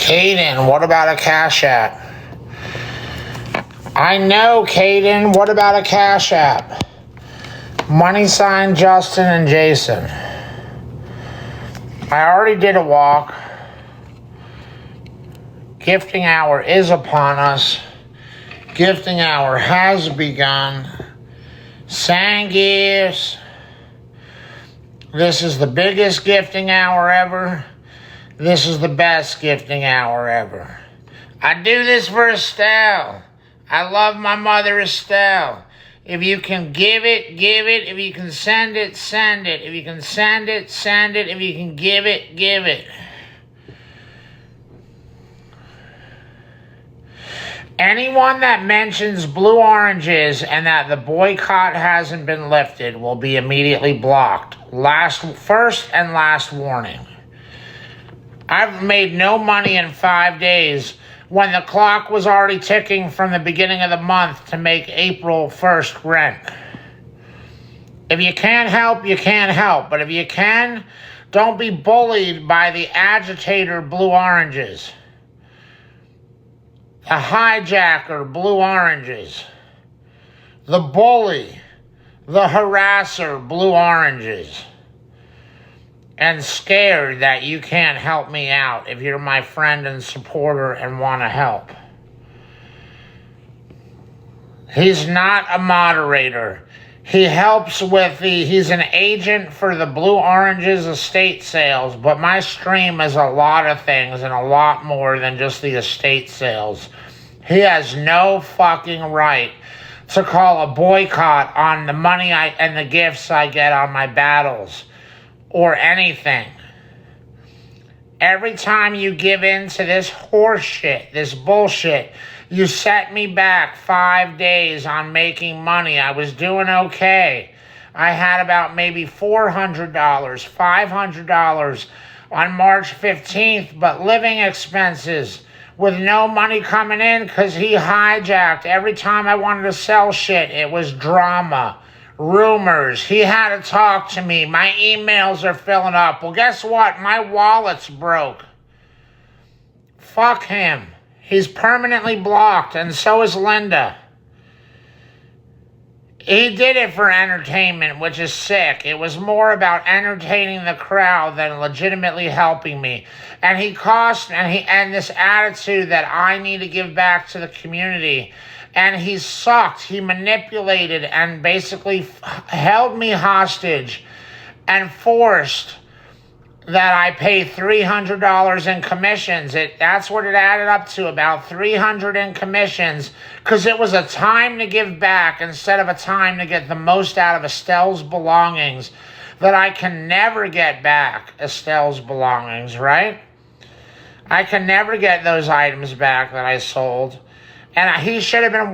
Caden, what about a Cash App? I know, Caden, what about a Cash App? Money sign Justin and Jason. I already did a walk. Gifting hour is upon us. Gifting hour has begun. Send gifts. This is the biggest gifting hour ever. This is the best gifting hour ever. I do this for Estelle. I love my mother, Estelle. If you can give it, give it. If you can send it, send it. If you can send it, send it. If you can give it, give it. Anyone that mentions blue oranges and that the boycott hasn't been lifted will be immediately blocked. First and last warning. I've made no money in 5 days when the clock was already ticking from the beginning of the month to make April 1st rent. If you can't help, you can't help. But if you can, don't be bullied by the agitator blue oranges. The hijacker blue oranges. The bully, the harasser blue oranges. And scared that you can't help me out if you're my friend and supporter and want to help. He's not a moderator. He helps with he's an agent for the Blue Oranges estate sales, but my stream is a lot of things and a lot more than just the estate sales. He has no fucking right to call a boycott on the money and the gifts I get on my battles. Or anything. Every time you give in to this horse shit, this bullshit, you set me back 5 days on making money. I was doing okay. I had about maybe $400, $500 on March 15th, but living expenses with no money coming in because he hijacked. Every time I wanted to sell shit, it was drama. Rumors. He had to talk to me. My emails are filling up. Well, guess what? My wallet's broke. Fuck him. He's permanently blocked, and so is Linda. He did it for entertainment, which is sick. It was more about entertaining the crowd than legitimately helping me. And and this attitude that I need to give back to the community. And he sucked. He manipulated and basically held me hostage and forced that I pay $300 in commissions. That's what it added up to, about $300 in commissions, because it was a time to give back instead of a time to get the most out of Estelle's belongings that I can never get back, Estelle's belongings, right? I can never get those items back that I sold. And he should have been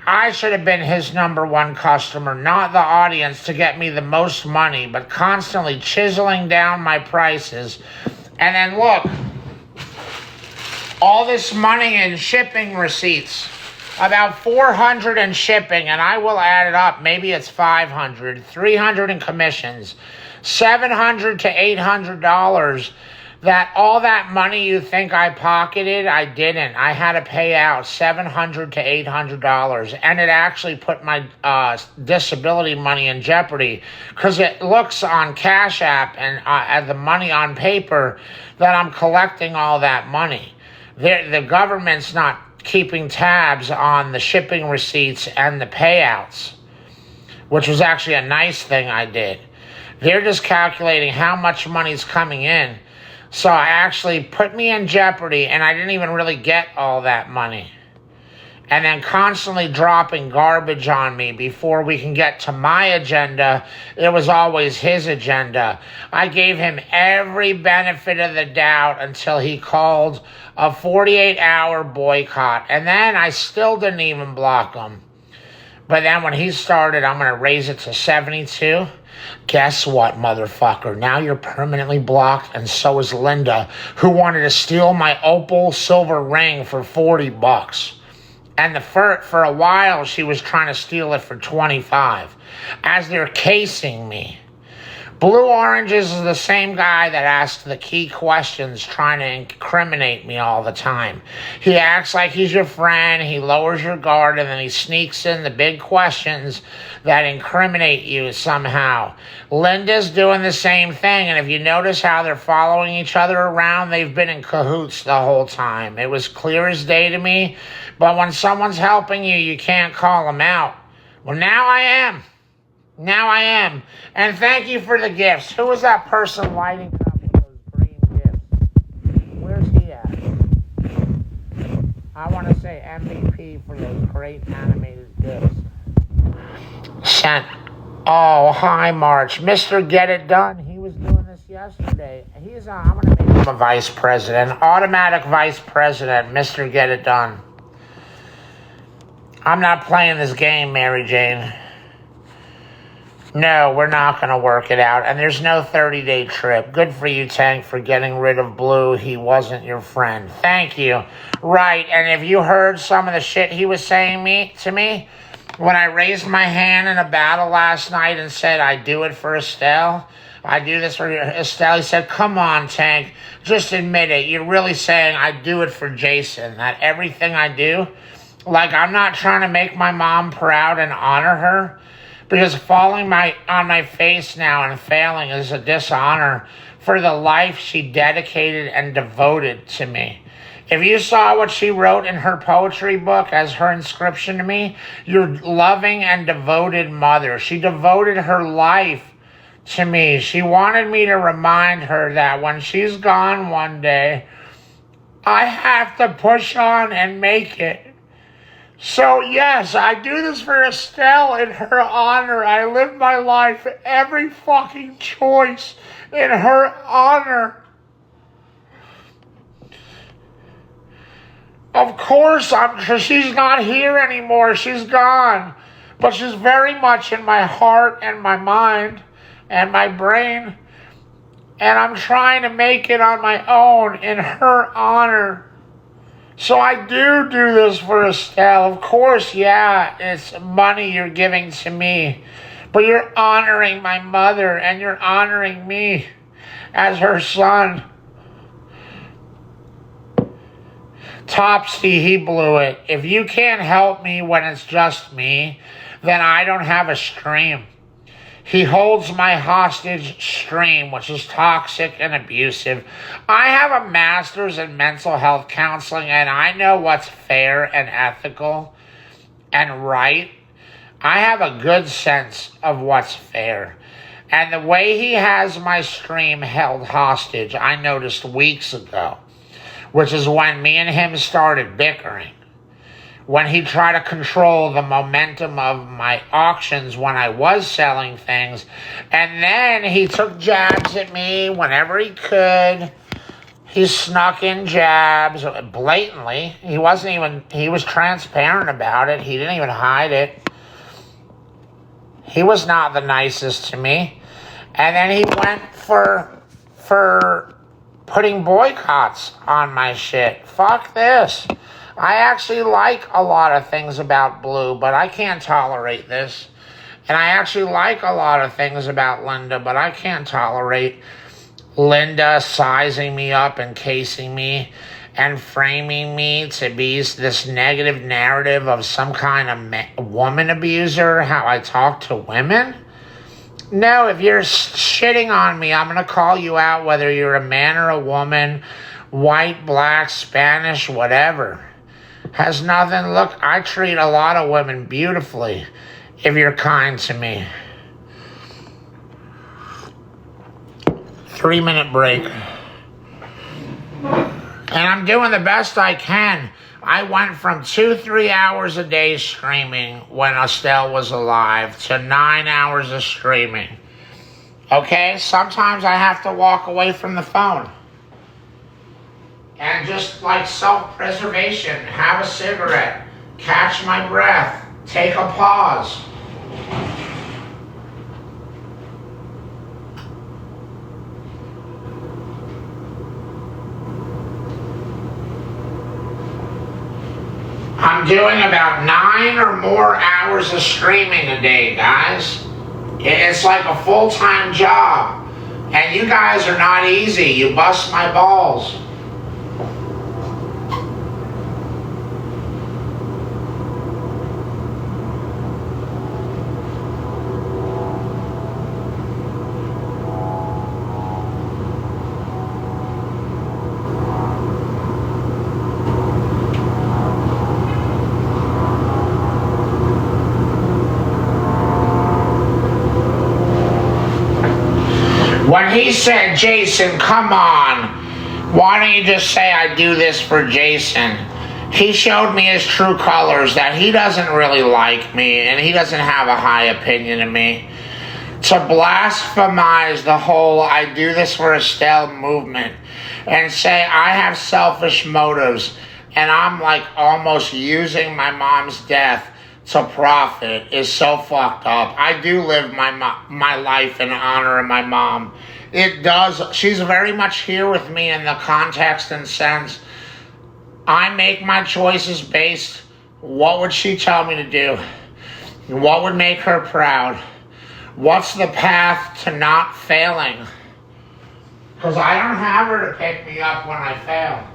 I should have been his number one customer, not the audience, to get me the most money, but constantly chiseling down my prices. And then look, all this money in shipping receipts, about $400 in shipping, and I will add it up. Maybe it's $500, $300 in commissions, $700 to $800. That all that money you think I pocketed, I didn't. I had to pay out $700 to $800, and it actually put my disability money in jeopardy because it looks on Cash App and at the money on paper that I'm collecting all that money. The government's not keeping tabs on the shipping receipts and the payouts, which was actually a nice thing I did. They're just calculating how much money's coming in. So I actually put me in jeopardy, and I didn't even really get all that money. And then constantly dropping garbage on me before we can get to my agenda. It was always his agenda. I gave him every benefit of the doubt until he called a 48-hour boycott. And then I still didn't even block him. But then when he started, I'm going to raise it to 72. Guess what, motherfucker? Now you're permanently blocked, and so is Linda, who wanted to steal my opal silver ring for $40. And for a while, she was trying to steal it for $25. As they're casing me. Blue Oranges is the same guy that asks the key questions trying to incriminate me all the time. He acts like he's your friend, he lowers your guard, and then he sneaks in the big questions that incriminate you somehow. Linda's doing the same thing, and if you notice how they're following each other around, they've been in cahoots the whole time. It was clear as day to me, but when someone's helping you, you can't call them out. Well, now I am. Now I am. And thank you for the gifts. Who was that person lighting up with those green gifts? Where's he at? I want to say MVP for those great animated gifts. Sent. Oh, hi, March. Mr. Get It Done. He was doing this yesterday. I'm going to make him a vice president. Automatic vice president. Mr. Get It Done. I'm not playing this game, Mary Jane. No, we're not going to work it out. And there's no 30-day trip. Good for you, Tank, for getting rid of Blue. He wasn't your friend. Thank you. Right, and if you heard some of the shit he was saying to me, when I raised my hand in a battle last night and said, I do it for Estelle, I do this for Estelle, he said, come on, Tank, just admit it. You're really saying I do it for Jason, that everything I do, like I'm not trying to make my mom proud and honor her, because falling on my face now and failing is a dishonor for the life she dedicated and devoted to me. If you saw what she wrote in her poetry book as her inscription to me, your loving and devoted mother. She devoted her life to me. She wanted me to remind her that when she's gone one day, I have to push on and make it. So yes, I do this for Estelle in her honor. I live my life, every fucking choice in her honor. Of course, she's not here anymore. She's gone. But she's very much in my heart and my mind and my brain. And I'm trying to make it on my own in her honor. So I do this for Estelle. Of course, yeah, it's money you're giving to me. But you're honoring my mother and you're honoring me as her son. Topsy, he blew it. If you can't help me when it's just me, then I don't have a stream. He holds my hostage stream, which is toxic and abusive. I have a master's in mental health counseling, and I know what's fair and ethical and right. I have a good sense of what's fair. And the way he has my stream held hostage, I noticed weeks ago, which is when me and him started bickering. When he tried to control the momentum of my auctions when I was selling things. And then he took jabs at me whenever he could. He snuck in jabs blatantly. He was transparent about it. He didn't even hide it. He was not the nicest to me. And then he went for putting boycotts on my shit. Fuck this. I actually like a lot of things about Blue, but I can't tolerate this. And I actually like a lot of things about Linda, but I can't tolerate Linda sizing me up and casing me and framing me to be this negative narrative of some kind of woman abuser, how I talk to women. No, if you're shitting on me, I'm going to call you out, whether you're a man or a woman, white, black, Spanish, whatever. Has nothing. Look, I treat a lot of women beautifully if you're kind to me. 3-minute break. And I'm doing the best I can. I went from 2-3 hours a day streaming when Estelle was alive to 9 hours of streaming. Okay? Sometimes I have to walk away from the phone. And just like self-preservation, have a cigarette, catch my breath, take a pause. I'm doing about 9 or more hours of streaming a day, guys. It's like a full-time job. And you guys are not easy. You bust my balls. When he said, Jason, come on, why don't you just say I do this for Jason? He showed me his true colors, that he doesn't really like me and he doesn't have a high opinion of me. To blasphemize the whole I do this for Estelle movement and say I have selfish motives and I'm like almost using my mom's death to profit is so fucked up. I do live my life in honor of my mom. It does. She's very much here with me in the context and sense. I make my choices based, what would she tell me to do? What would make her proud? What's the path to not failing? Because I don't have her to pick me up when I fail.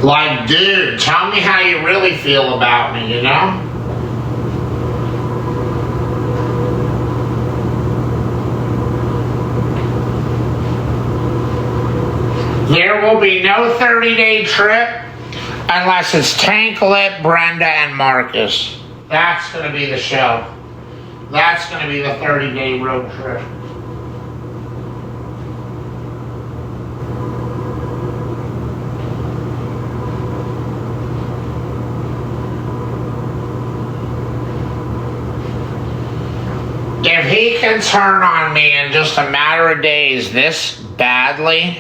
Like, dude, tell me how you really feel about me, you know? There will be no 30-day trip unless it's Tank, Lipp, Brenda, and Marcus. That's going to be the show. That's going to be the 30-day road trip. If he can turn on me in just a matter of days this badly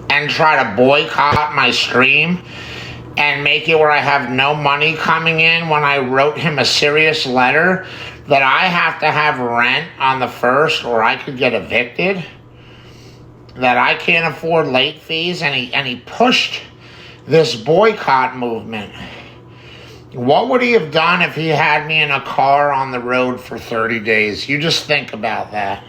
and try to boycott my stream and make it where I have no money coming in when I wrote him a serious letter that I have to have rent on the 1st or I could get evicted, that I can't afford late fees, and he pushed this boycott movement. What would he have done if he had me in a car on the road for 30 days? You just think about that.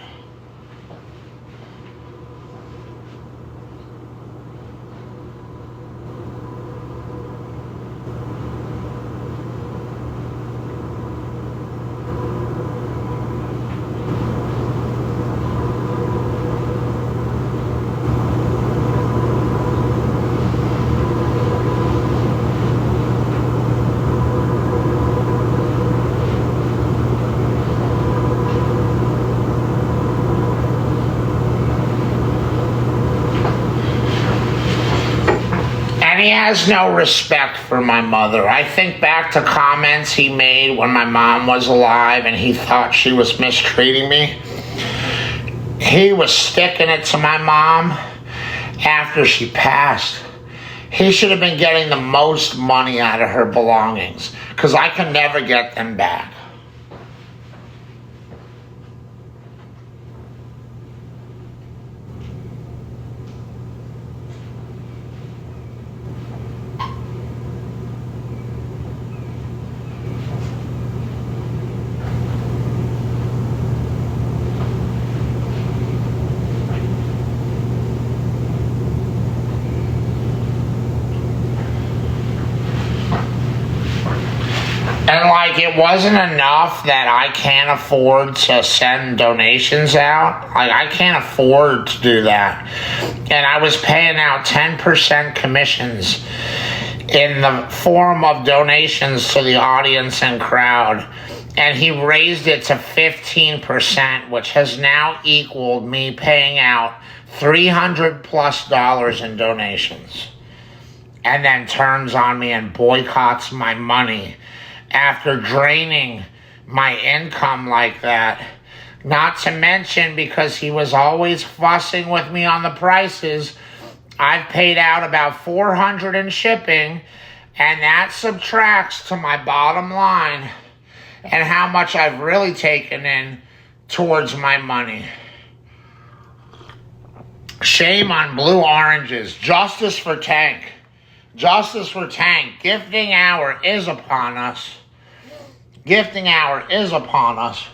He has no respect for my mother. I think back to comments he made when my mom was alive and he thought she was mistreating me. He was sticking it to my mom after she passed. He should have been getting the most money out of her belongings because I can never get them back. And like, it wasn't enough that I can't afford to send donations out. Like, I can't afford to do that. And I was paying out 10% commissions in the form of donations to the audience and crowd. And he raised it to 15%, which has now equaled me paying out $300+ in donations. And then turns on me and boycotts my money after draining my income like that. Not to mention, because he was always fussing with me on the prices, I've paid out about $400 in shipping, and that subtracts to my bottom line. and how much I've really taken in towards my money. Shame on blue oranges. Justice for Tank. Justice for Tank. Gifting hour is upon us. Gifting hour is upon us.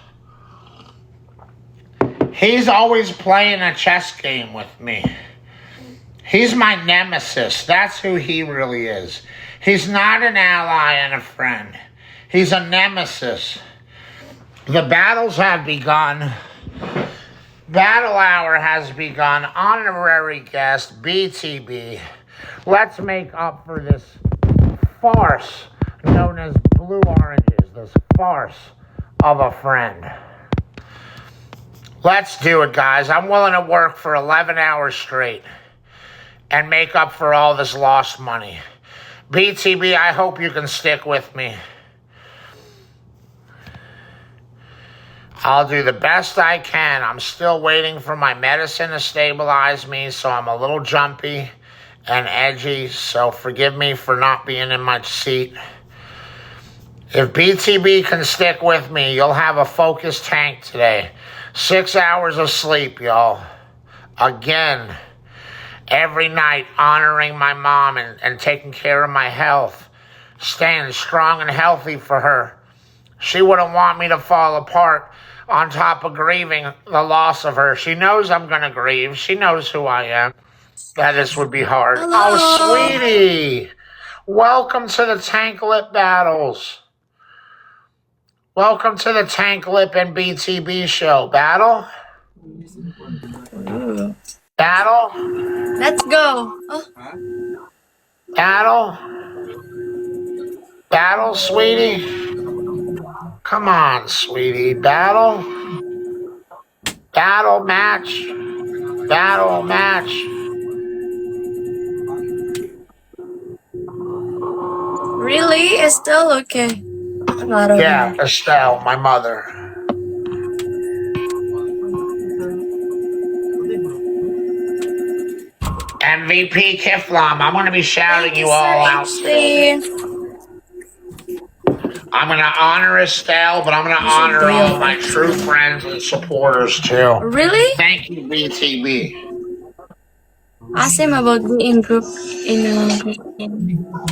He's always playing a chess game with me. He's my nemesis. That's who he really is. He's not an ally and a friend. He's a nemesis. The battles have begun. Battle hour has begun. Honorary guest, BTB. Let's make up for this farce known as blue oranges. This farce of a friend. Let's do it, guys. I'm willing to work for 11 hours straight and make up for all this lost money. BTB, I hope you can stick with me. I'll do the best I can. I'm still waiting for my medicine to stabilize me, so I'm a little jumpy and edgy, so forgive me for not being in my seat. If BTB can stick with me, you'll have a focused Tank today. 6 hours of sleep, y'all. Again, every night honoring my mom and taking care of my health. Staying strong and healthy for her. She wouldn't want me to fall apart on top of grieving the loss of her. She knows I'm going to grieve. She knows who I am. That this would be hard. Hello. Oh, sweetie. Welcome to the Tank Lip battles. Welcome to the Tank Lip and BTB show. Battle? Battle? Let's go. Oh, Battle? Battle, sweetie? Come on, sweetie. Battle? Battle match? Battle match? really? Estelle? Okay. I don't Yeah, know. Estelle, my mother. MVP Kiflam, I'm going to be shouting Thank you you, Sir all out today. H3. I'm going to honor Estelle, but I'm going to honor all my true friends and supporters too. Really? Thank you, BTB. Ask him about being group in a